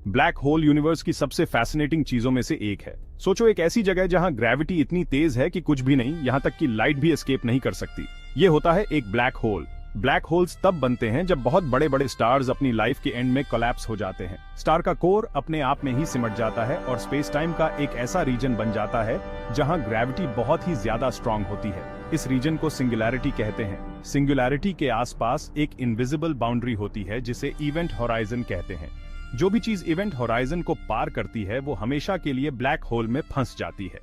Black hole universe की सबसे fascinating चीजों में से एक है। सोचो, एक ऐसी जगह जहां ग्रेविटी इतनी तेज है कि कुछ भी नहीं, यहां तक कि लाइट भी एस्केप नहीं कर सकती। ये होता है एक ब्लैक होल। ब्लैक होल्स तब बनते हैं जब बहुत बड़े बड़े स्टार्स अपनी लाइफ के एंड में कोलैप्स हो जाते हैं। स्टार का कोर अपने आप में ही सिमट जाता है और स्पेस टाइम का एक ऐसा रीजन बन जाता है जहां ग्रेविटी बहुत ही ज्यादा स्ट्रांग होती है। इस रीजन को सिंगुलैरिटी कहते हैं। सिंगुलैरिटी के आसपास एक इनविजिबल बाउंड्री होती है जिसे इवेंट होराइजन कहते हैं। जो भी चीज इवेंट होराइजन को पार करती है वो हमेशा के लिए ब्लैक होल में फंस जाती है।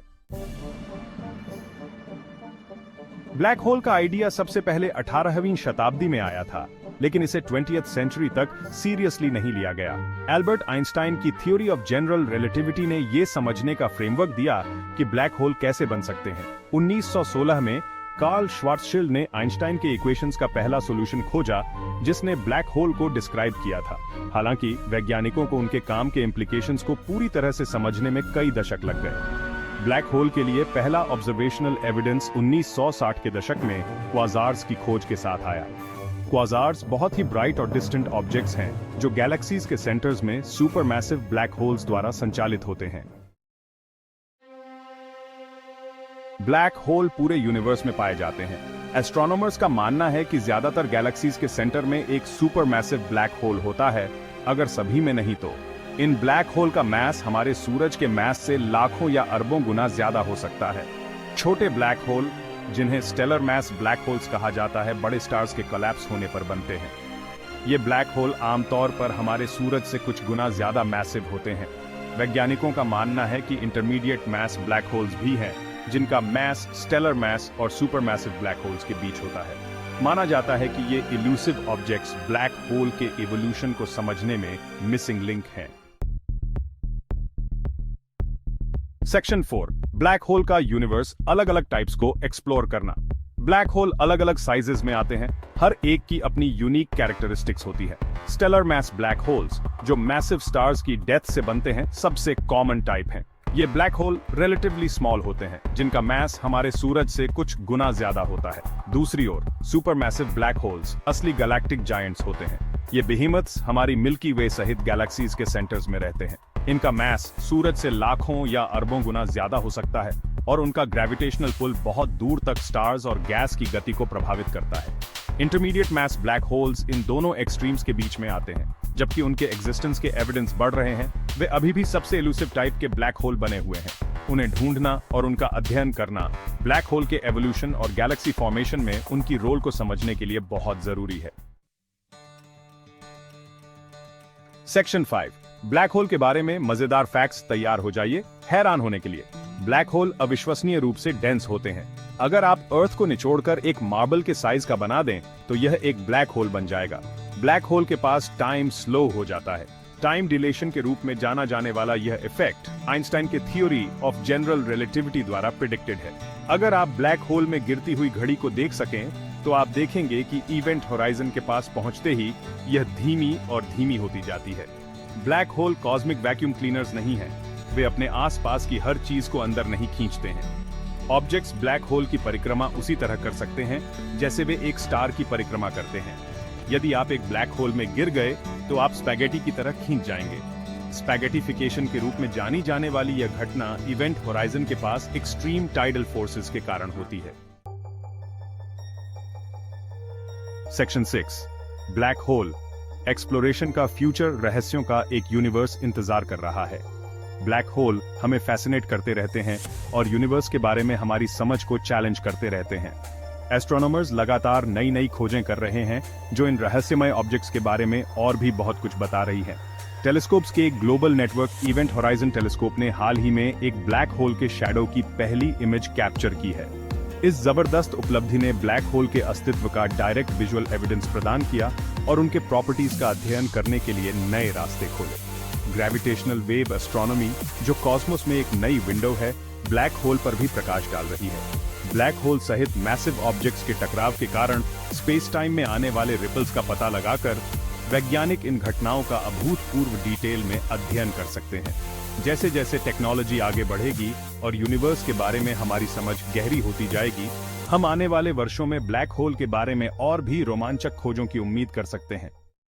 ब्लैक होल का आइडिया सबसे पहले 18वीं शताब्दी में आया था, लेकिन इसे 20th सेंचुरी तक सीरियसली नहीं लिया गया। एल्बर्ट आइंस्टाइन की थ्योरी ऑफ जनरल रिलेटिविटी ने यह समझने का फ्रेमवर्क दिया कि ब्लैक होल कैसे बन सकते हैं। 1916 में कार्ल श्वार्ज़शिल्ड ने आइंस्टाइन के इक्वेशंस का पहला सॉल्यूशन खोजा जिसने ब्लैक होल को डिस्क्राइब किया था। हालांकि वैज्ञानिकों को उनके काम के इम्प्लीकेशंस को पूरी तरह से समझने में कई दशक लग गए। ब्लैक होल के लिए पहला ऑब्जर्वेशनल एविडेंस 1960 के दशक में क्वाज़ार्स की खोज के साथ आया। क्वाज़ार्स बहुत ही ब्राइट और डिस्टेंट ऑब्जेक्ट्स हैं जो गैलेक्सीज के सेंटर्स में सुपरमैसिव ब्लैक होल्स द्वारा संचालित होते हैं। ब्लैक होल पूरे यूनिवर्स में पाए जाते हैं। एस्ट्रोनॉमर्स का मानना है कि ज्यादातर गैलेक्सीज के सेंटर में एक सुपरमैसिव ब्लैक होल होता है, अगर सभी में नहीं तो। इन ब्लैक होल का मास हमारे सूरज के मास से लाखों या अरबों गुना ज्यादा हो सकता है। छोटे ब्लैक होल, जिन्हें स्टेलर मास ब्लैक होल्स कहा जाता है, बड़े स्टार्स के कोलैप्स होने पर बनते हैं। ये ब्लैक होल आमतौर पर हमारे सूरज से कुछ गुना ज्यादा मैसिव होते हैं। वैज्ञानिकों का मानना है कि इंटरमीडिएट मास ब्लैक होल्स भी हैं, जिनका मास स्टेलर मास और सुपरमैसिव ब्लैक होल्स के बीच होता है। माना जाता है कि ये इल्यूसिव ऑब्जेक्ट्स ब्लैक होल के इवोल्यूशन को समझने में मिसिंग लिंक हैं। सेक्शन 4, ब्लैक होल का यूनिवर्स, अलग अलग टाइप्स को एक्सप्लोर करना। ब्लैक होल अलग अलग साइजेस में आते हैं, हर एक की अपनी यूनिक कैरेक्टरिस्टिक्स होती है। स्टेलर मास ब्लैक होल्स, जो मैसिव स्टार्स की डेथ से बनते हैं, सबसे कॉमन टाइप हैं। ये ब्लैक होल रिलेटिवली स्मॉल होते हैं, जिनका मास हमारे सूरज से कुछ गुना ज्यादा होता है। दूसरी ओर सुपरमैसिव ब्लैक होल्स असली गैलेक्टिक जायंट्स होते हैं। ये बेहेमथ्स हमारी मिल्की वे सहित गैलेक्सीज के सेंटर्स में रहते हैं। इनका मास सूरज से लाखों या अरबों गुना ज्यादा हो सकता है और उनका ग्रेविटेशनल पुल बहुत दूर तक स्टार्स और गैस की गति को प्रभावित करता है। Intermediate mass black holes in दोनों एक्सट्रीम्स के बीच में आते हैं। जबकि उनके एग्जिस्टेंस के एविडेंस बढ़ रहे हैं, वे अभी भी सबसे इल्यूसिव टाइप के ब्लैक होल बने हुए हैं। उन्हें ढूंढना और उनका अध्ययन करना ब्लैक होल के एवोल्यूशन और गैलेक्सी फॉर्मेशन में उनकी रोल को समझने के लिए बहुत जरूरी है। सेक्शन 5, ब्लैक होल के बारे में मजेदार फैक्ट्स। तैयार हो जाइए हैरान होने के लिए। ब्लैक होल अविश्वसनीय रूप से डेंस होते हैं। अगर आप अर्थ को निचोड़कर एक मार्बल के साइज का बना दें तो यह एक ब्लैक होल बन जाएगा। ब्लैक होल के पास टाइम स्लो हो जाता है। टाइम डिलेशन के रूप में जाना जाने वाला यह इफेक्ट आइंस्टाइन के थ्योरी ऑफ जनरल रिलेटिविटी द्वारा प्रिडिक्टेड है। अगर आप ब्लैक होल में गिरती हुई घड़ी को देख सकें तो आप देखेंगे कि इवेंट होराइजन के पास पहुंचते ही यह धीमी और धीमी होती जाती है। Black hole cosmic vacuum cleaners नहीं हैं। वे अपने आसपास की हर चीज को अंदर नहीं खींचते हैं। ऑब्जेक्ट्स ब्लैक होल की परिक्रमा उसी तरह कर सकते हैं जैसे वे एक स्टार की परिक्रमा करते हैं। यदि आप एक ब्लैक होल में गिर गए तो आप स्पैगेटी की तरह खींच जाएंगे। स्पैगेटिफिकेशन के रूप में जानी जाने वाली यह घटना इवेंट होराइजन के पास एक्सट्रीम टाइडल फोर्सेस के कारण होती है। सेक्शन 6, ब्लैक होल एक्सप्लोरेशन का फ्यूचर। रहस्यों का एक यूनिवर्स इंतजार कर रहा है। ब्लैक होल हमें फैसिनेट करते रहते हैं और यूनिवर्स के बारे में हमारी समझ को चैलेंज करते रहते हैं। एस्ट्रोनॉमर्स लगातार नई नई खोजें कर रहे हैं जो इन रहस्यमय ऑब्जेक्ट्स के बारे में और भी बहुत कुछ बता रही हैं। टेलीस्कोप्स के एक global network event horizon telescope ने हाल ही में एक ब्लैक होल के शैडो की पहली इमेज कैप्चर की है। इस जबरदस्त उपलब्धि ने ब्लैक होल के अस्तित्व का डायरेक्ट विजुअल एविडेंस प्रदान किया और उनके प्रॉपर्टीज का अध्ययन करने के लिए नए रास्ते खोले। ग्रेविटेशनल वेव एस्ट्रोनॉमी, जो कॉस्मोस में एक नई विंडो है, ब्लैक होल पर भी प्रकाश डाल रही है। ब्लैक होल सहित मैसिव ऑब्जेक्ट्स के टकराव के कारण स्पेस टाइम में आने वाले रिपल्स का पता लगाकर वैज्ञानिक इन घटनाओं का अभूतपूर्व डिटेल में अध्ययन कर सकते हैं। जैसे जैसे टेक्नोलॉजी आगे बढ़ेगी और यूनिवर्स के बारे में हमारी समझ गहरी होती जाएगी, हम आने वाले वर्षों में ब्लैक होल के बारे में और भी रोमांचक खोजों की उम्मीद कर सकते हैं।